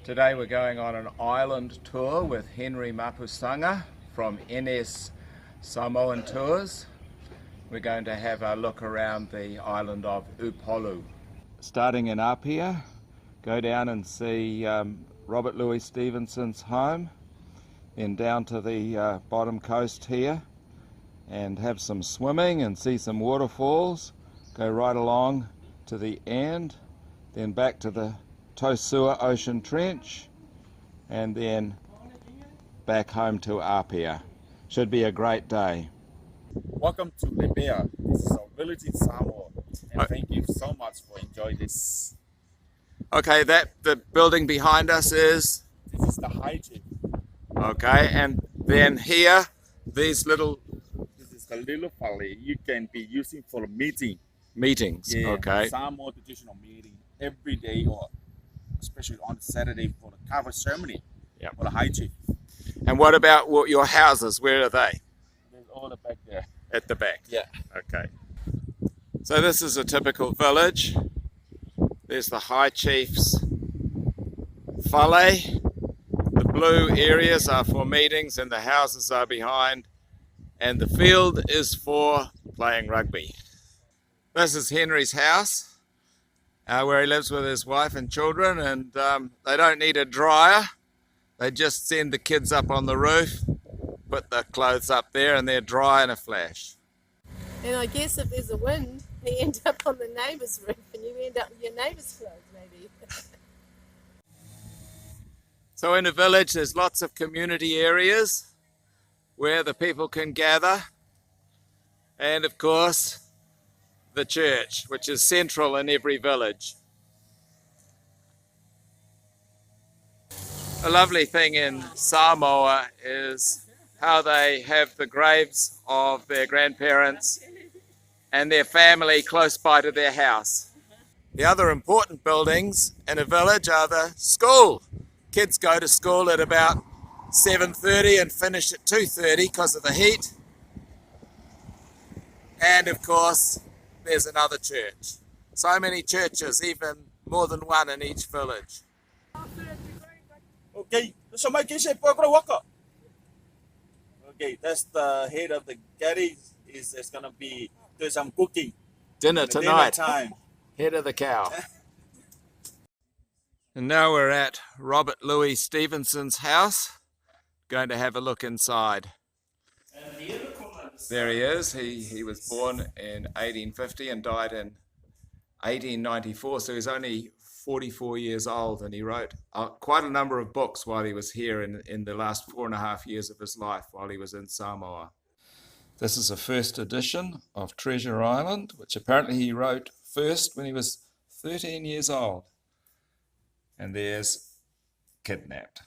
Today we're going on an island tour with Henry Mapusanga from Enes Samoan Tours. We're going to have a look around the island of Upolu. Starting in Apia, go down and see Robert Louis Stevenson's home, then down to the bottom coast here and have some swimming and see some waterfalls. Go right along to the end, then back to the Tosua Ocean Trench, and then back home to Apia. Should be a great day. Welcome to Libya. This is our village in Samoa, and thank you so much for enjoying this. Okay, the building behind us is? This is the high chief. Okay, and then here, these little... This is the little valley you can be using for meetings. Yeah, okay. Samoa traditional meeting every day, or especially on Saturday for the cover ceremony. Yeah. For the high chief. And what about your houses? Where are they? They're all the back there. At the back? Yeah. Okay. So this is a typical village. There's the High Chief's Fale. The blue areas are for meetings and the houses are behind. And the field is for playing rugby. This is Henry's house, where he lives with his wife and children, and they don't need a dryer. They just send the kids up on the roof, put the clothes up there, and they're dry in a flash. And I guess if there's a wind, you end up on the neighbour's roof and you end up with your neighbour's clothes, maybe. So in a village, there's lots of community areas where the people can gather, and of course, the church, which is central in every village. A lovely thing in Samoa is how they have the graves of their grandparents and their family close by to their house. The other important buildings in a village are the school. Kids go to school at about 7:30 and finish at 2:30 because of the heat. And of course, there's another church. So many churches, even more than one in each village. Okay, okay, that's the head of the galley. It's gonna be doing some cooking. Dinner tonight. Dinner time. Head of the cow. And now we're at Robert Louis Stevenson's house. Going to have a look inside. There he is. He was born in 1850 and died in 1894, so he's only 44 years old, and he wrote quite a number of books while he was here in the last 4.5 years of his life while he was in Samoa. This is a first edition of Treasure Island, which apparently he wrote first when he was 13 years old. And there's Kidnapped.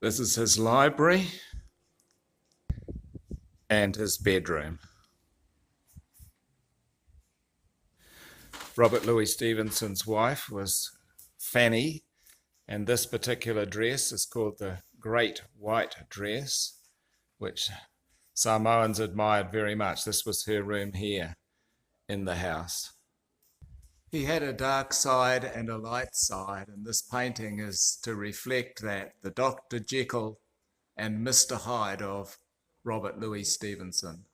This is his library and his bedroom. Robert Louis Stevenson's wife was Fanny, and this particular dress is called the Great White Dress, which Samoans admired very much. This was her room here in the house. He had a dark side and a light side, and this painting is to reflect that, the Dr. Jekyll and Mr. Hyde of Robert Louis Stevenson.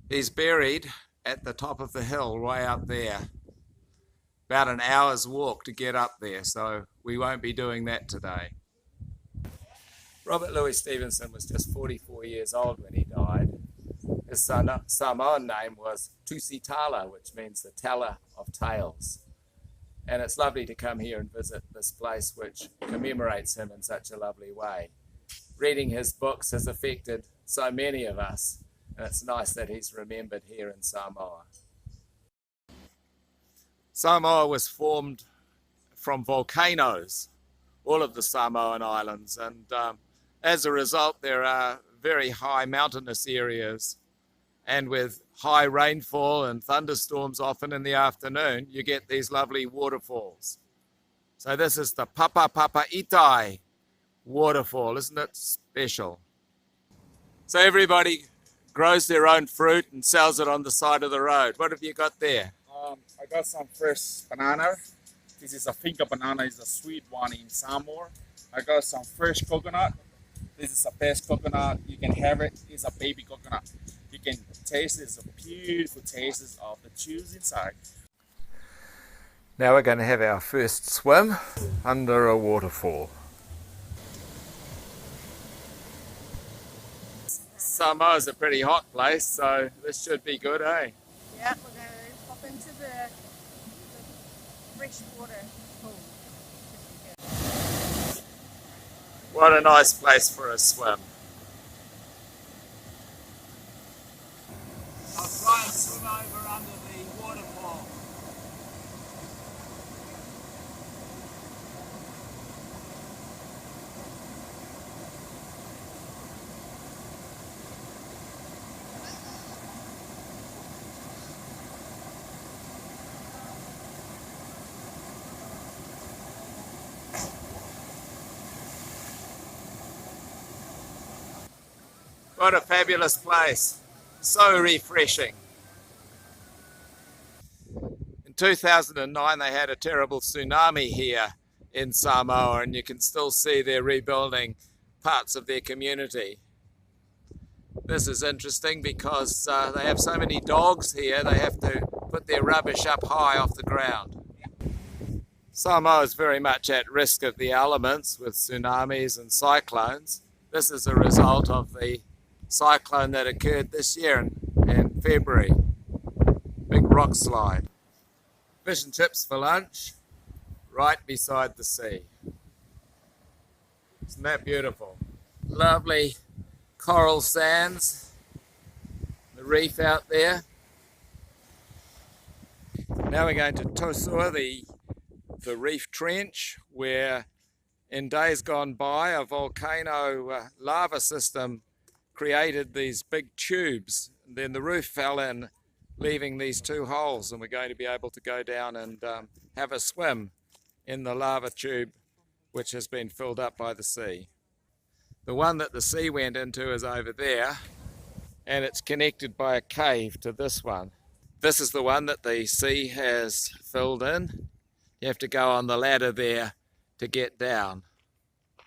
He's buried at the top of the hill way up there. About an hour's walk to get up there, so we won't be doing that today. Robert Louis Stevenson was just 44 years old when he died. His Samoan name was Tusitala, which means the teller of tales. And it's lovely to come here and visit this place which commemorates him in such a lovely way. Reading his books has affected so many of us, And it's nice that he's remembered here in Samoa. Samoa was formed from volcanoes, all of the Samoan islands, and as a result there are very high mountainous areas, and with high rainfall and thunderstorms often in the afternoon, you get these lovely waterfalls. So this is the Papa Itai waterfall. Isn't it special? So everybody grows their own fruit and sells it on the side of the road. What have you got there? I got some fresh banana. This is a finger banana, it's a sweet one in Samoa. I got some fresh coconut. This is the best coconut. You can have it. It's a baby coconut. You can taste it. It's a beautiful taste of the juice inside. Now we're going to have our first swim under a waterfall. Samoa's a pretty hot place, so this should be good, eh? Yeah, we're going to hop into the freshwater pool. What a nice place for a swim. I'll try and swim over under the waterfall. What a fabulous place. So refreshing. In 2009 they had a terrible tsunami here in Samoa, and you can still see they're rebuilding parts of their community. This is interesting because they have so many dogs here, they have to put their rubbish up high off the ground. Samoa is very much at risk of the elements with tsunamis and cyclones. This is a result of the cyclone that occurred this year in February. Big rock slide. Fish and chips for lunch, right beside the sea. Isn't that beautiful? Lovely coral sands, the reef out there. Now we're going to Tosua, the reef trench, where in days gone by a volcano lava system created these big tubes. Then the roof fell in, leaving these two holes, and we're going to be able to go down and have a swim in the lava tube which has been filled up by the sea. The one that the sea went into is over there, and it's connected by a cave to this one. This is the one that the sea has filled in. You have to go on the ladder there to get down.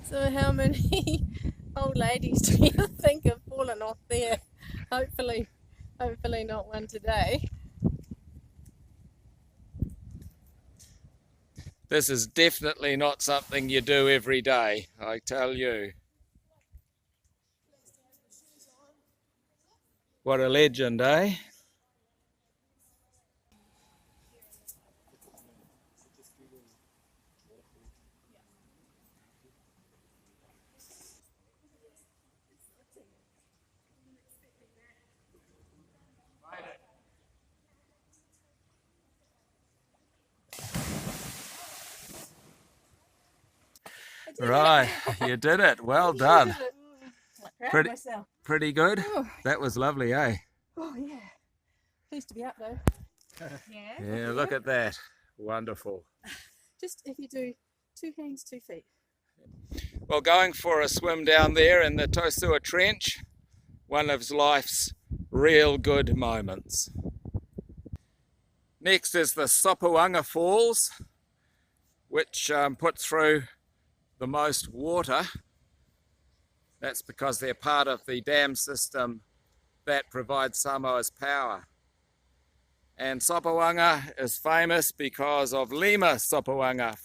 So how many old ladies do you think have fallen off there? Hopefully not one today. This is definitely not something you do every day, I tell you. What a legend, eh? Right, you did it. Well done. Pretty good. Oh. That was lovely, eh? Oh yeah. Pleased to be up though. Yeah, look at that. Wonderful. Just if you do 2 hands, 2 feet. Well, going for a swim down there in the Tosua Trench, one of life's real good moments. Next is the Sopuanga Falls, which put through the most water. That's because they're part of the dam system that provides Samoa's power. And Sopuanga is famous because of Lima Sopuanga,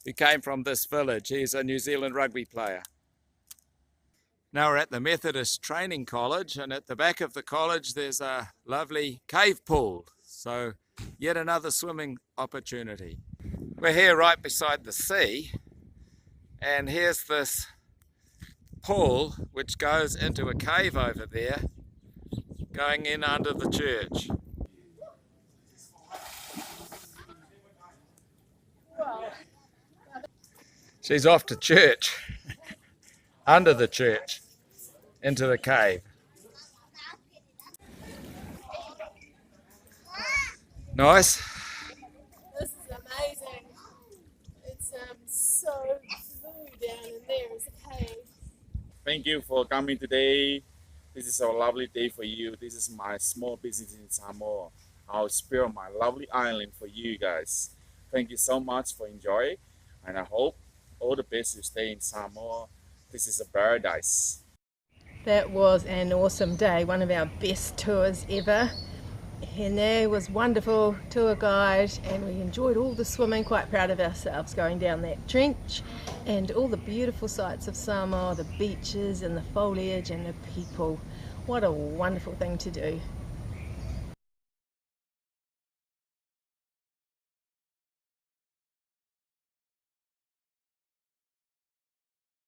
who came from this village. He's a New Zealand rugby player. Now we're at the Methodist Training College, and at the back of the college there's a lovely cave pool. So yet another swimming opportunity. We're here right beside the sea, and here's this pool which goes into a cave over there, Going in under the church. She's off to church. Under the church. Into the cave. Nice. This is amazing. It's so blue down in there. It's a cave. Thank you for coming today. This is a lovely day for you. This is my small business in Samoa. I'll spare my lovely island for you guys. Thank you so much for enjoying, and I hope all the best you stay in Samoa. This is a paradise. That was an awesome day, one of our best tours ever. Enes was wonderful tour guide, and we enjoyed all the swimming, quite proud of ourselves going down that trench, and all the beautiful sights of Samoa, the beaches and the foliage and the people. What a wonderful thing to do.